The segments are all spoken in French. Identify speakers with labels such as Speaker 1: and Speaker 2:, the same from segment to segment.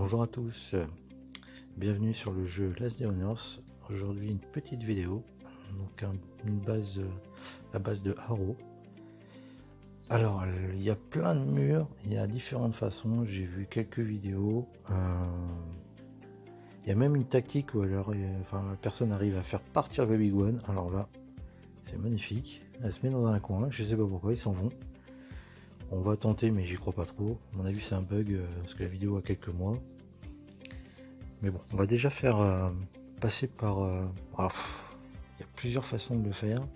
Speaker 1: Bonjour à tous, bienvenue sur le jeu Last Honors. Aujourd'hui une petite vidéo, donc une base, la base de Haro. Alors il y a plein de murs, il y a différentes façons, j'ai vu quelques vidéos. Il y a même une tactique où la personne arrive à faire partir le Big One. Alors là c'est magnifique, elle se met dans un coin, je sais pas pourquoi, ils s'en vont. On va tenter mais j'y crois pas trop, à mon avis c'est un bug parce que la vidéo a quelques mois. Mais bon, on va déjà faire passer par... alors, il y a plusieurs façons de le faire.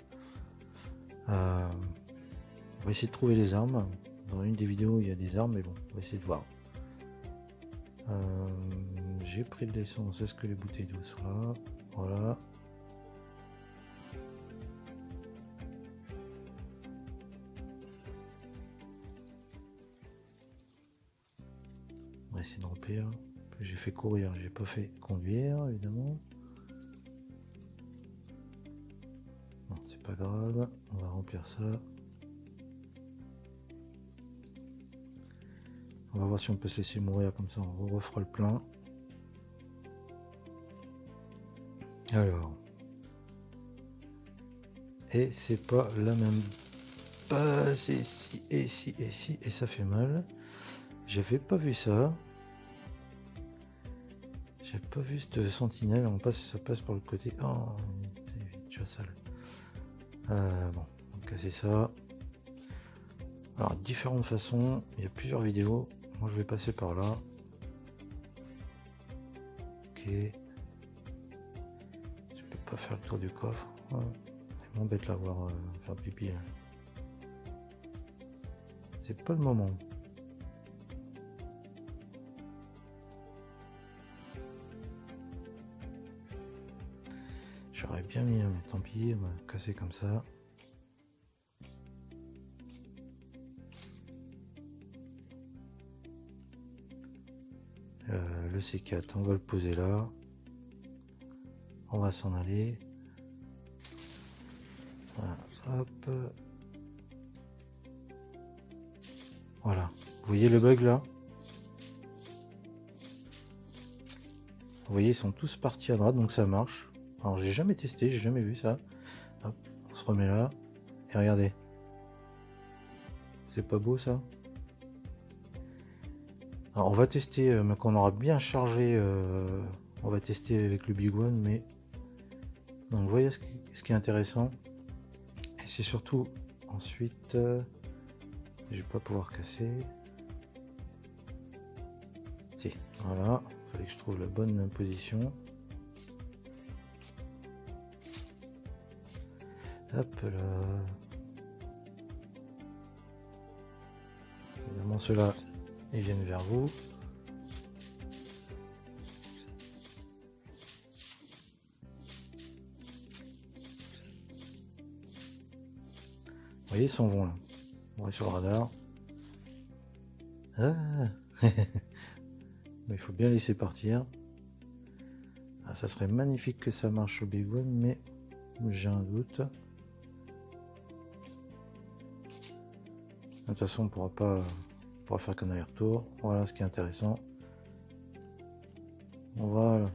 Speaker 1: On va essayer de trouver les armes. Dans une des vidéos, il y a des armes, mais bon, on va essayer de voir. J'ai pris de l'essence. Est-ce que les bouteilles d'eau sont là? Voilà. On va essayer de remplir. J'ai fait courir, j'ai pas fait conduire, évidemment. Non, c'est pas grave. On va remplir ça. On va voir si on peut se laisser mourir comme ça, on refera le plein. Alors. Et c'est pas la même base, et si, et ça fait mal. J'avais pas vu ça. J'ai pas vu cette sentinelle, on passe, ça passe par le côté. Oh, c'est déjà sale. Bon, on va casser ça. Alors, différentes façons, il y a plusieurs vidéos. Moi, je vais passer par là. Ok. Je peux pas faire le tour du coffre. Ouais. C'est m'embête là, voir faire pipi. C'est pas le moment. J'aurais bien mis, mais tant pis, on va casser comme ça. Le C4, on va le poser là. On va s'en aller. Voilà, hop. Voilà. Vous voyez le bug là? Vous voyez, ils sont tous partis à droite, donc ça marche. Alors j'ai jamais testé, j'ai jamais vu ça. Hop, on se remet là. Et regardez. C'est pas beau ça? Alors on va tester, quand on aura bien chargé, on va tester avec le Big One, mais... Donc vous voyez ce qui est intéressant. Et c'est surtout, ensuite, je vais pas pouvoir casser. Si, voilà, il fallait que je trouve la bonne position. Hop là. Évidemment ceux-là, ils viennent vers vous. Vous voyez, ils s'en vont là. On est sur le radar. Ah il faut bien laisser partir. Ah, ça serait magnifique que ça marche au Big One, mais j'ai un doute. De toute façon, on pourra faire qu'un aller-retour. Voilà ce qui est intéressant. Voilà.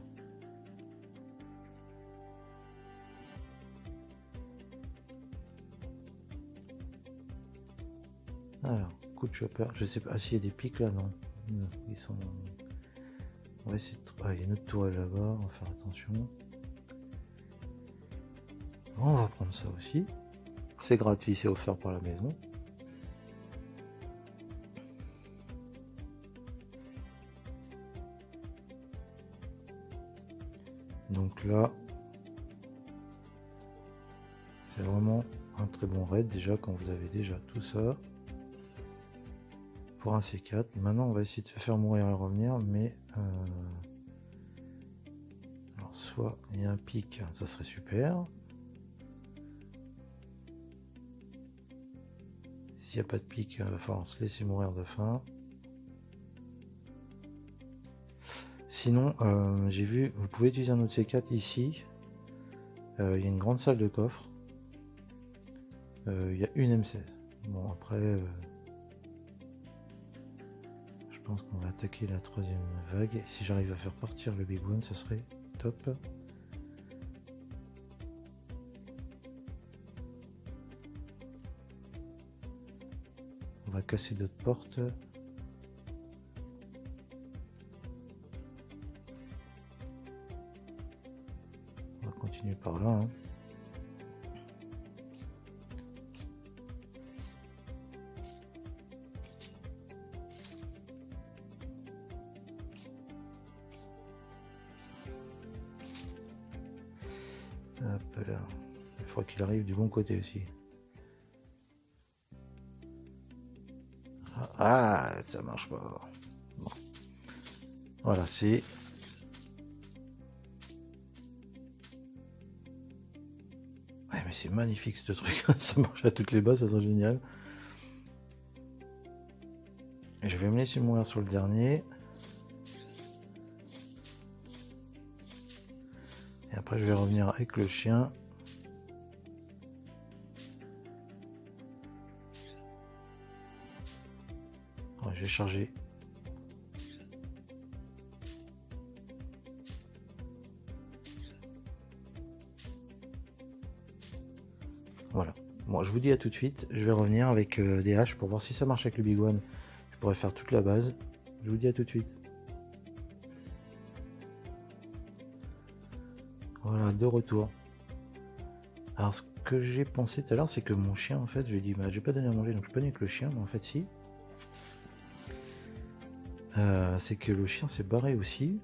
Speaker 1: Alors, coup de chopper. Je sais pas s'il y a des pics là, non. Ils sont. On va essayer de... Ah, il y a une autre tourelle là-bas, on va faire attention. On va prendre ça aussi. C'est gratuit, c'est offert par la maison. Donc là, c'est vraiment un très bon raid déjà quand vous avez déjà tout ça. Pour un C4. Maintenant, on va essayer de se faire mourir et revenir, mais... Alors, soit il y a un pic, ça serait super. S'il n'y a pas de pic, il va falloir se laisser mourir de faim. Sinon, j'ai vu, vous pouvez utiliser un autre C4 ici. Il y a une grande salle de coffre. Il y a une M16. Bon, après... je pense qu'on va attaquer la troisième vague. Et si j'arrive à faire partir le Big One, ça serait top. On va casser d'autres portes. On va continuer par là. Hein. Hop là. Il faudra qu'il arrive du bon côté aussi. Ah, ça marche pas. Bon. Voilà, c'est... Ouais, mais c'est magnifique ce truc. Ça marche à toutes les bases, ça serait génial. Et je vais me laisser mourir sur le dernier. Et après, je vais revenir avec le chien. Ouais, je vais charger. Voilà. Bon, je vous dis à tout de suite. Je vais revenir avec des haches pour voir si ça marche avec le Big One. Je pourrais faire toute la base. Je vous dis à tout de suite. Voilà, de retour. Alors, ce que j'ai pensé tout à l'heure, c'est que mon chien, en fait, je lui ai dit, bah, je vais pas donner à manger, donc je peux avec le chien, mais en fait, si. C'est que le chien s'est barré aussi.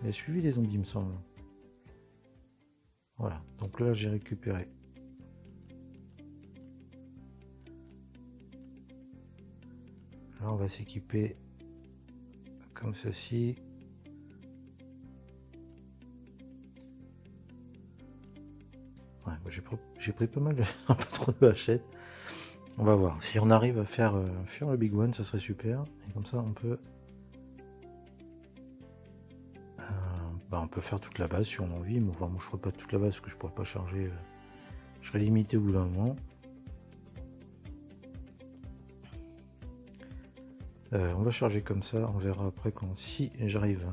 Speaker 1: Il a suivi les zombies, il me semble. Voilà, donc là, j'ai récupéré. Là, on va s'équiper comme ceci. Ouais, j'ai pris pas mal de... un peu trop de hachettes. On va voir. Si on arrive à faire fuir le Big One, ça serait super. Et comme ça, on peut... on peut faire toute la base si on a envie. Mais enfin, moi, je ferai pas toute la base parce que je pourrais pas charger. Je serais limité au bout d'un moment. On va charger comme ça. On verra après quand... Si j'arrive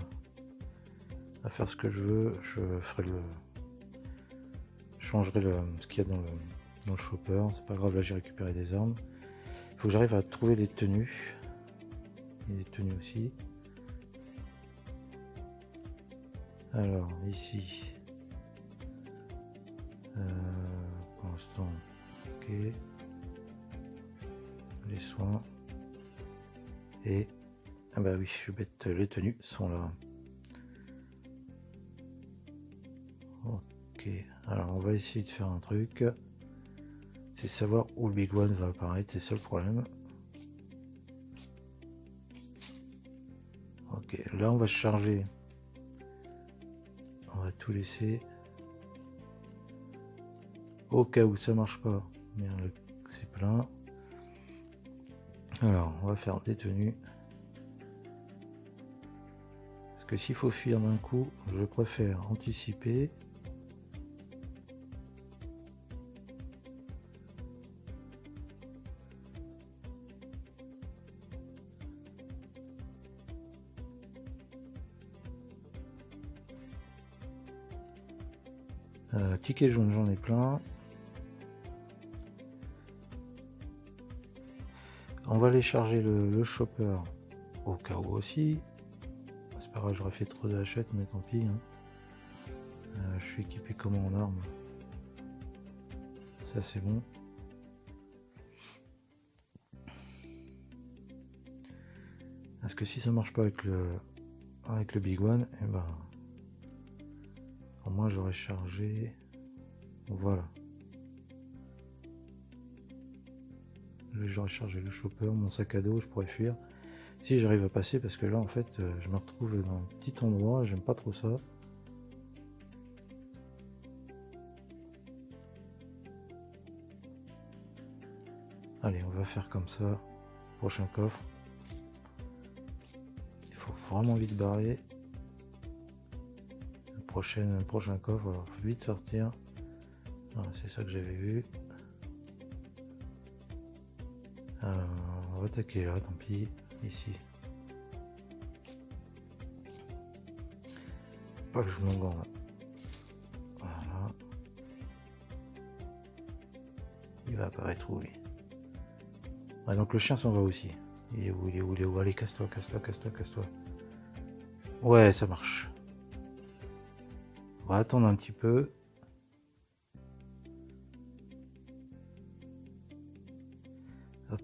Speaker 1: à faire ce que je veux, je ferai le... Je changerai ce qu'il y a dans le chopper. C'est pas grave, là j'ai récupéré des armes. Il faut que j'arrive à trouver les tenues. Il y a des tenues aussi. Alors, ici. Pour l'instant, ok. Les soins. Et... Ah bah oui, je suis bête, les tenues sont là. Ok, alors on va essayer de faire un truc. C'est savoir où le Big One va apparaître, c'est ça le problème. Ok, là on va charger. On va tout laisser. Au cas où ça marche pas, merde, c'est plein. Alors, on va faire des tenues. Parce que s'il faut fuir d'un coup, je préfère anticiper. Ticket jaune, j'en ai plein. On va aller charger le chopper au cas où aussi. C'est pas grave, j'aurais fait trop de hachettes, mais tant pis. Hein. Je suis équipé comment en armes. Ça c'est bon. Parce que si ça marche pas avec le Big One, et ben au moins j'aurais chargé. Voilà. J'aurais chargé le chopper, mon sac à dos, je pourrais fuir. Si j'arrive à passer, parce que là en fait je me retrouve dans un petit endroit, j'aime pas trop ça. Allez, on va faire comme ça. Prochain coffre. Il faut vraiment vite barrer. Le prochain coffre, alors faut vite sortir. Voilà, c'est ça que j'avais vu. On va attaquer là, tant pis. Ici. pas que je m'engande. Voilà. Il va apparaître où lui? Ah, donc le chien s'en va aussi. Il est où? Il est où? Il est où? Allez, casse-toi, casse-toi, casse-toi, casse-toi. Ouais, ça marche. On va attendre un petit peu. Hop.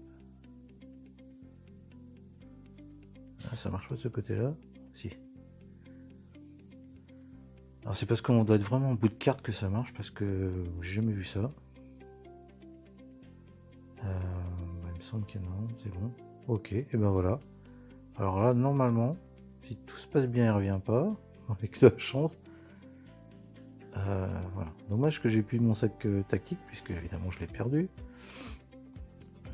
Speaker 1: Ah, ça marche pas de ce côté-là? Si. Alors c'est parce qu'on doit être vraiment au bout de carte que ça marche, parce que j'ai jamais vu ça. Il me semble que non, c'est bon. Ok, et ben voilà. Alors là, normalement, si tout se passe bien, il revient pas, avec de la chance. Voilà. Dommage que j'ai plus mon sac tactique, puisque évidemment je l'ai perdu.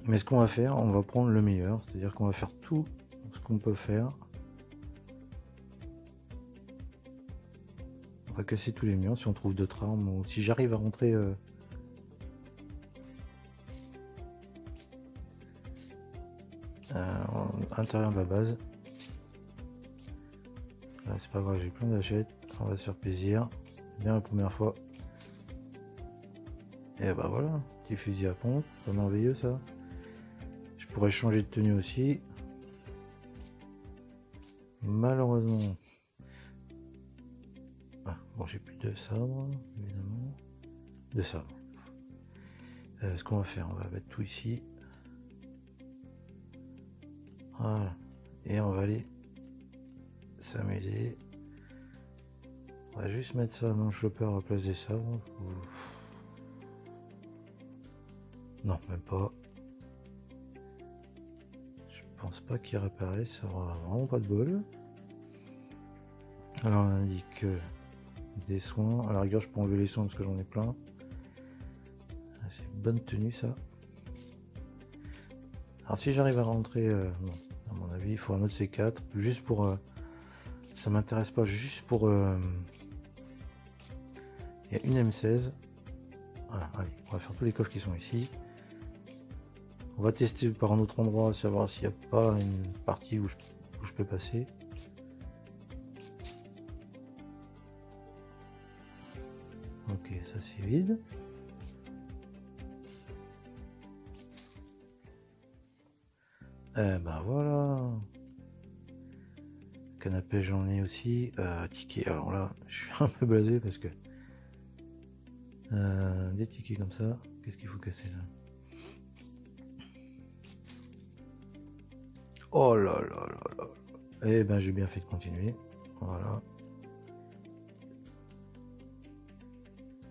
Speaker 1: Mais ce qu'on va faire, on va prendre le meilleur, c'est-à-dire qu'on va faire tout ce qu'on peut faire. On va casser tous les murs si on trouve d'autres armes, ou si j'arrive à rentrer à l'intérieur de la base. Là c'est pas grave, j'ai plein d'achettes, on va se faire plaisir. Bien la première fois. Et bah voilà, petit fusil à pompe, pas merveilleux ça. Je pourrais changer de tenue aussi. Malheureusement. Ah, bon, j'ai plus de sabre, évidemment. De sabre. Ce qu'on va faire, on va mettre tout ici. Voilà. Et on va aller s'amuser. On va juste mettre ça dans le chopper à la place des sabres. Non, même pas. Je pense pas qu'il réapparaisse, ça aura vraiment pas de bol. Alors on indique des soins. À la rigueur, je peux enlever les soins parce que j'en ai plein. C'est une bonne tenue ça. Alors si j'arrive à rentrer, bon, à mon avis, il faut un autre C4, juste pour... ça m'intéresse pas, juste pour... il y a une M16. Voilà, allez, on va faire tous les coffres qui sont ici. On va tester par un autre endroit, savoir s'il n'y a pas une partie où je peux passer. Ok, ça c'est vide. Ben voilà. Canapé j'en ai aussi. Ticket, alors là je suis un peu blasé parce que des tickets comme ça, qu'est-ce qu'il faut casser là? Oh là là là là. Eh ben j'ai bien fait de continuer. Voilà.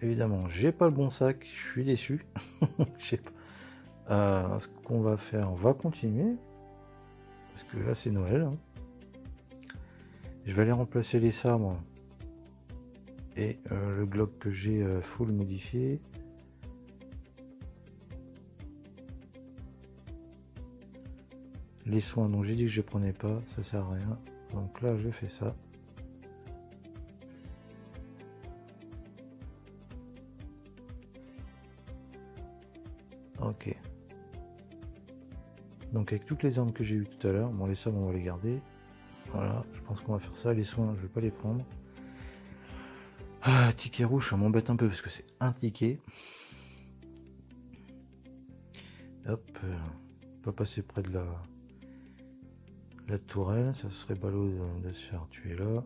Speaker 1: Évidemment j'ai pas le bon sac, je suis déçu. Je sais pas. Ce qu'on va faire, on va continuer. Parce que là c'est Noël. Hein. Je vais aller remplacer les sabres et le Glock que j'ai full modifié. Les soins, donc j'ai dit que je les prenais pas, ça sert à rien. Donc là je fais ça. Ok. Donc avec toutes les armes que j'ai eues tout à l'heure, bon les sabres on va les garder. Voilà, je pense qu'on va faire ça. Les soins, je vais pas les prendre. Ah, ticket rouge, ça m'embête un peu parce que c'est un ticket. Hop, pas passer près de la tourelle, ça serait ballot de se faire tuer là.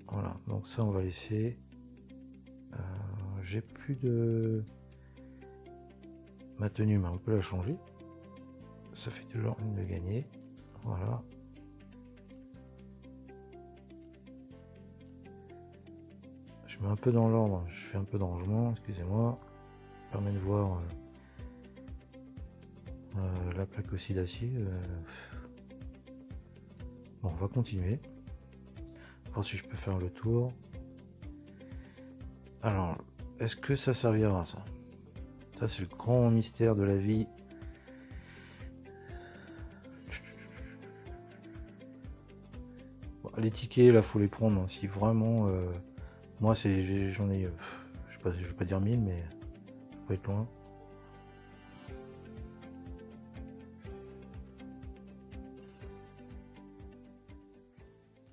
Speaker 1: Voilà, donc ça on va laisser. J'ai plus de... Ma tenue, mais on peut la changer. Ça fait toujours une de gagner. Voilà. Je mets un peu dans l'ordre, je fais un peu de rangement, excusez-moi. Ça permet de voir la plaque aussi d'acier. Bon, on va continuer. Voir si je peux faire le tour. Alors, est-ce que ça servira ça? Ça c'est le grand mystère de la vie. Bon, les tickets là faut les prendre hein, si vraiment moi c'est j'en ai je sais pas, je vais pas dire 1000 mais ça peut être loin.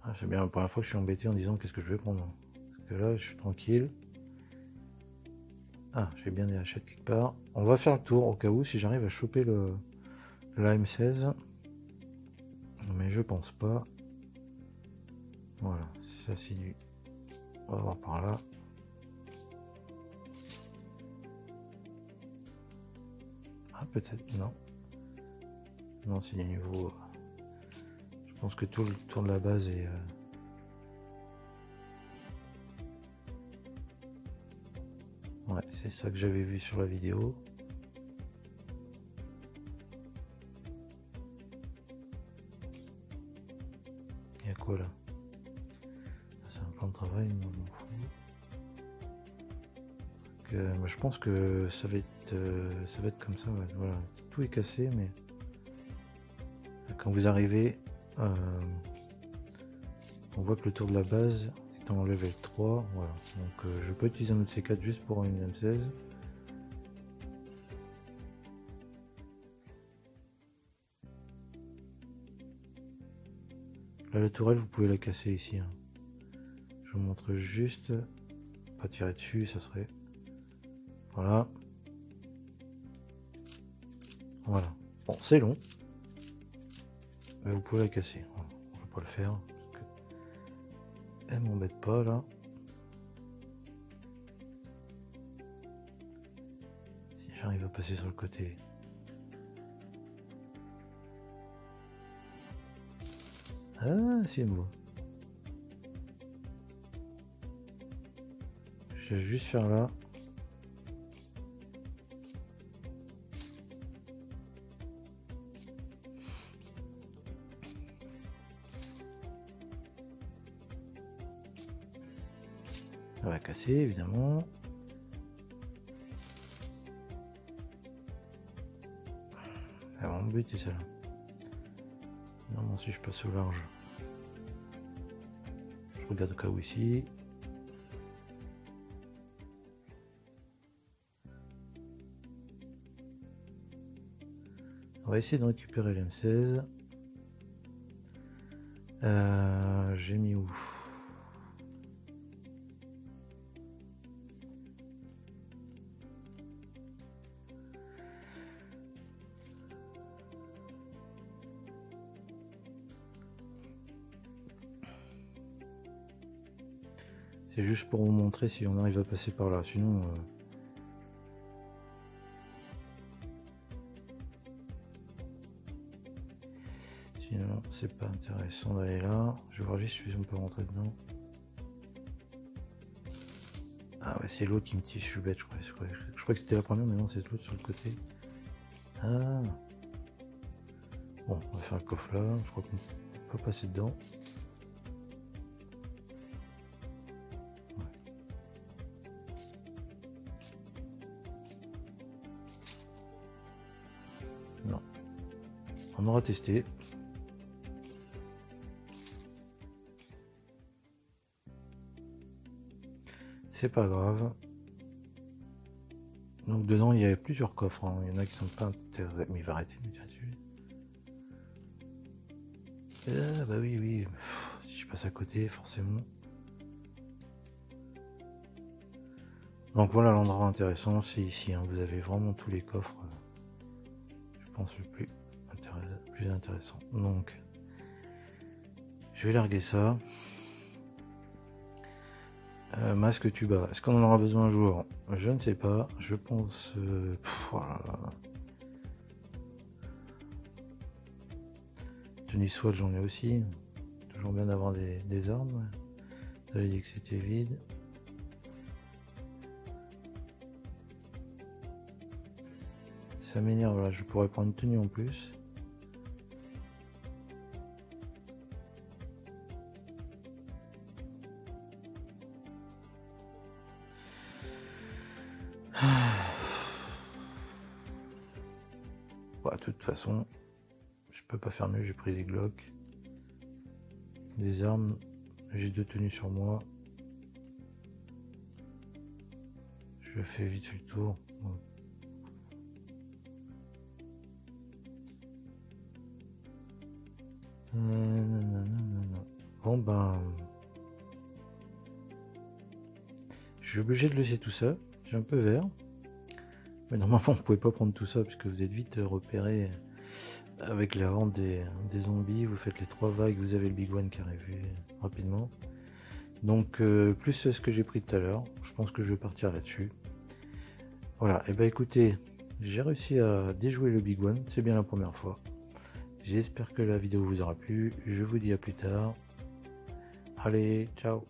Speaker 1: Ah, j'aime bien la première fois que je suis embêté en disant qu'est-ce que je vais prendre. Parce que là, je suis tranquille. Ah, j'ai bien des hachettes quelque part. On va faire le tour au cas où si j'arrive à choper la M16. Mais je pense pas. Voilà, ça c'est du... On va voir par là. Ah, peut-être, non. Non, c'est du niveau... Je pense que tout le tour de la base est... Ouais, c'est ça que j'avais vu sur la vidéo. Il y a quoi là? C'est un plan de travail, moi je m'en fous. Moi, je pense que ça va être comme ça, ouais. Voilà. Tout est cassé, mais quand vous arrivez, on voit que le tour de la base est en level 3, voilà. Donc je peux utiliser un autre C4 juste pour une M16. Là, la tourelle, vous pouvez la casser ici, hein. Je vous montre juste, pas tirer dessus, ça serait... Voilà. Voilà. Bon, c'est long. Mais vous pouvez la casser. Voilà. Je vais pas le faire. Parce que elle m'embête pas là. Si j'arrive à passer sur le côté. Ah, c'est beau. Je vais juste faire là. Ça va casser évidemment. Ah, mon but est celle-là. Non, si je passe au large. Je regarde au cas où ici. On va essayer de récupérer l'M16. J'ai mis où? C'est juste pour vous montrer si on arrive à passer par là, sinon... Sinon, c'est pas intéressant d'aller là. Je vais voir juste si on peut rentrer dedans. Ah ouais, c'est l'autre qui me tire, je suis bête, je crois que c'était la première, mais non, c'est l'autre sur le côté. Ah. Bon, on va faire le coffre là, je crois qu'on peut passer dedans. Non. On aura testé. C'est pas grave. Donc dedans il y avait plusieurs coffres, hein. Il y en a qui sont pas intéressés. Mais il va arrêter de me tirer dessus. Ah bah oui, oui. Si je passe à côté, forcément. Donc voilà, l'endroit intéressant, c'est ici, hein. Vous avez vraiment tous les coffres. Je pense le plus intéressant. Donc, je vais larguer ça. Masque tuba, est-ce qu'on en aura besoin un jour? Je ne sais pas, je pense... voilà. Tenue SWAT, j'en ai aussi. Toujours bien d'avoir des armes. J'avais dit que c'était vide. Ça m'énerve, là, je pourrais prendre une tenue en plus. Bah, de toute façon, je peux pas faire mieux, j'ai pris des Glock. Des armes, j'ai 2 tenues sur moi. Je fais vite fait le tour. Bon, Bon ben, je suis obligé de laisser tout ça. J'ai un peu vert. Mais normalement vous pouvez pas prendre tout ça puisque vous êtes vite repéré avec la horde des zombies. Vous faites les 3 vagues, vous avez le Big One qui arrive rapidement. Donc plus ce que j'ai pris tout à l'heure, je pense que je vais partir là-dessus. Voilà, et bah écoutez, j'ai réussi à déjouer le Big One, c'est bien la première fois. J'espère que la vidéo vous aura plu, je vous dis à plus tard. Allez, ciao.